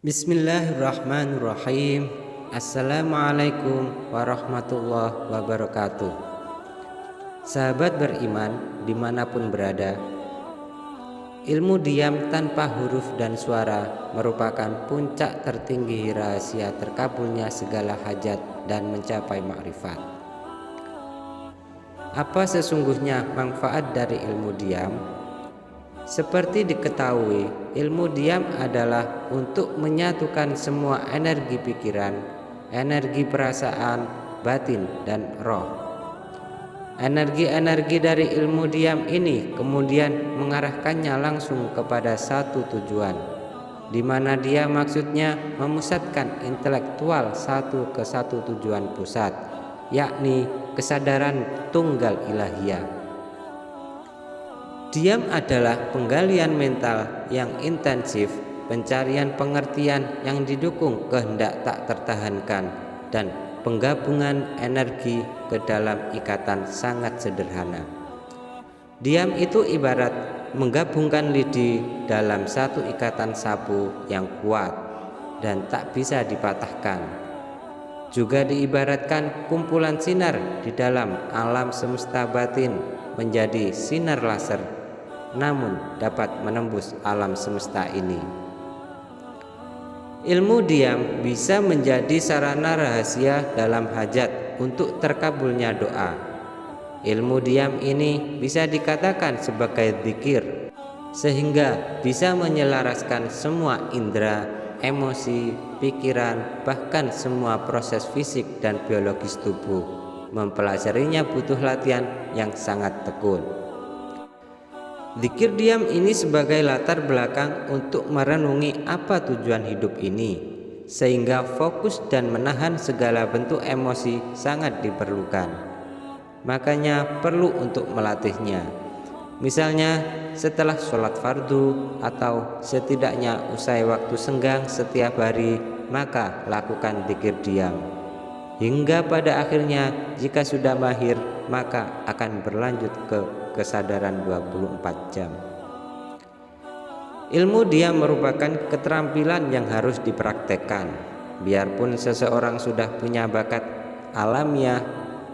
Bismillahirrahmanirrahim. Assalamualaikum warahmatullahi wabarakatuh. Sahabat beriman dimanapun berada, ilmu diam tanpa huruf dan suara merupakan puncak tertinggi rahasia terkabulnya segala hajat dan mencapai makrifat. Apa sesungguhnya manfaat dari ilmu diam? Seperti diketahui, ilmu diam adalah untuk menyatukan semua energi pikiran, energi perasaan, batin, dan roh. Energi-energi dari ilmu diam ini kemudian mengarahkannya langsung kepada satu tujuan, di mana dia maksudnya memusatkan intelektual ke satu tujuan pusat, yakni kesadaran tunggal ilahiyah. Diam adalah penggalian mental yang intensif, pencarian pengertian yang didukung kehendak tak tertahankan, dan penggabungan energi ke dalam ikatan sangat sederhana. Diam itu ibarat menggabungkan lidi dalam satu ikatan sapu yang kuat dan tak bisa dipatahkan. Juga diibaratkan kumpulan sinar di dalam alam semesta batin menjadi sinar laser, namun dapat menembus alam semesta ini. Ilmu diam bisa menjadi sarana rahasia dalam hajat untuk terkabulnya doa. Ilmu diam ini bisa dikatakan sebagai zikir, sehingga bisa menyelaraskan semua indera, emosi, pikiran, bahkan semua proses fisik dan biologis tubuh. Mempelajarinya butuh latihan yang sangat tekun. Zikir diam ini sebagai latar belakang untuk merenungi apa tujuan hidup ini, sehingga fokus dan menahan segala bentuk emosi sangat diperlukan. Makanya perlu untuk melatihnya. Misalnya setelah sholat fardu atau setidaknya usai waktu senggang setiap hari, maka lakukan zikir diam. Hingga pada akhirnya jika sudah mahir, maka akan berlanjut ke kesadaran 24 jam. Ilmu diam merupakan keterampilan yang harus dipraktekkan. Biarpun seseorang sudah punya bakat alamiah,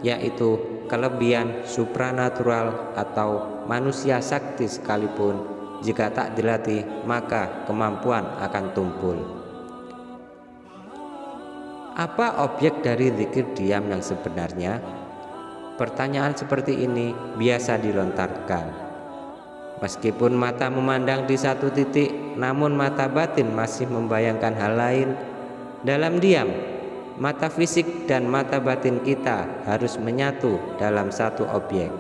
yaitu kelebihan supranatural atau manusia sakti sekalipun, jika tak dilatih maka kemampuan akan tumpul. Apa objek dari zikir diam yang sebenarnya? Pertanyaan seperti ini biasa dilontarkan. Meskipun mata memandang di satu titik, namun mata batin masih membayangkan hal lain. Dalam diam, mata fisik dan mata batin kita harus menyatu dalam satu objek.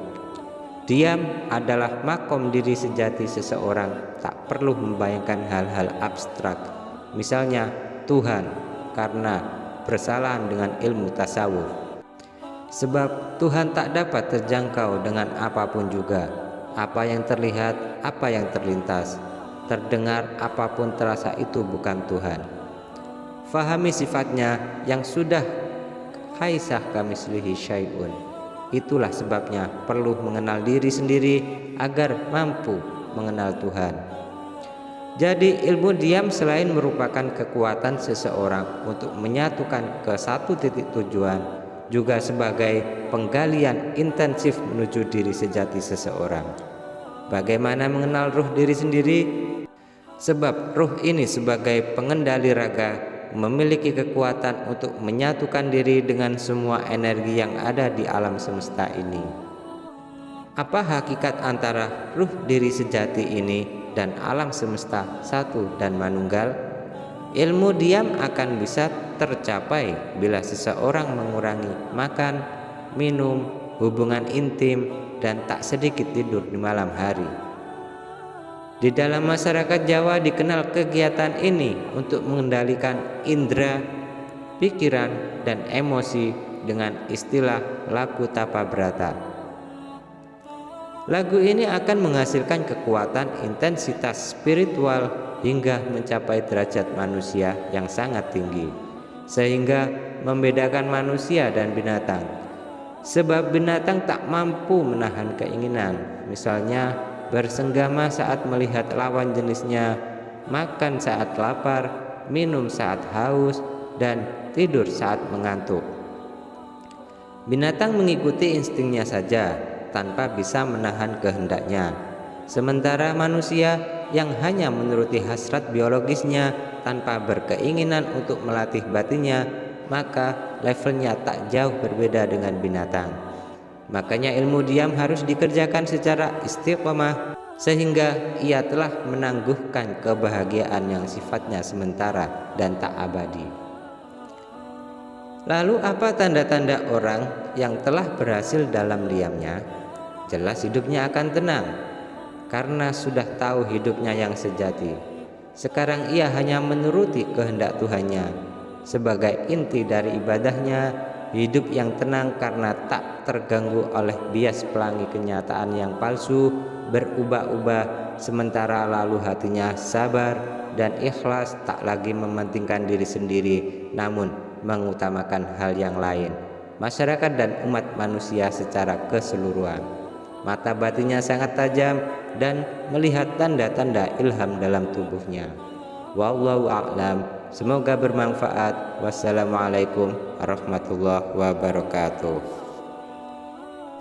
Diam adalah makom diri sejati seseorang, tak perlu membayangkan hal-hal abstrak, misalnya Tuhan, karena bersalahan dengan ilmu tasawuf. Sebab Tuhan tak dapat terjangkau dengan apapun juga. Apa yang terlihat, apa yang terlintas, terdengar, apapun terasa, itu bukan Tuhan. Fahami sifatnya yang sudah haisah kamislihi syai'un. Itulah sebabnya perlu mengenal diri sendiri agar mampu mengenal Tuhan. Jadi ilmu diam selain merupakan kekuatan seseorang untuk menyatukan ke satu titik tujuan, juga sebagai penggalian intensif menuju diri sejati seseorang. Bagaimana mengenal ruh diri sendiri? Sebab ruh ini sebagai pengendali raga memiliki kekuatan untuk menyatukan diri dengan semua energi yang ada di alam semesta ini. Apa hakikat antara ruh diri sejati ini dan alam semesta satu dan manunggal? Ilmu diam akan bisa tercapai bila seseorang mengurangi makan, minum, hubungan intim, dan tak sedikit tidur di malam hari. Di dalam masyarakat Jawa dikenal kegiatan ini untuk mengendalikan indera, pikiran, dan emosi dengan istilah laku tapa brata. Lagu ini akan menghasilkan kekuatan intensitas spiritual hingga mencapai derajat manusia yang sangat tinggi, sehingga membedakan manusia dan binatang. Sebab binatang tak mampu menahan keinginan, misalnya bersenggama saat melihat lawan jenisnya, makan saat lapar, minum saat haus, dan tidur saat mengantuk. Binatang mengikuti instingnya saja tanpa bisa menahan kehendaknya. Sementara manusia yang hanya menuruti hasrat biologisnya tanpa berkeinginan untuk melatih batinnya, maka levelnya tak jauh berbeda dengan binatang. Makanya ilmu diam harus dikerjakan secara istiqomah, sehingga ia telah menangguhkan kebahagiaan yang sifatnya sementara dan tak abadi. Lalu apa tanda-tanda orang yang telah berhasil dalam diamnya? Jelas hidupnya akan tenang, karena sudah tahu hidupnya yang sejati. Sekarang ia hanya menuruti kehendak Tuhannya. Sebagai inti dari ibadahnya, hidup yang tenang karena tak terganggu oleh bias pelangi kenyataan yang palsu, berubah-ubah, sementara lalu hatinya sabar dan ikhlas, tak lagi mementingkan diri sendiri, namun mengutamakan hal yang lain, masyarakat dan umat manusia secara keseluruhan. Mata batinnya sangat tajam dan melihat tanda-tanda ilham dalam tubuhnya. Wallahu a'lam. Semoga bermanfaat. Wassalamualaikum warahmatullahi wabarakatuh.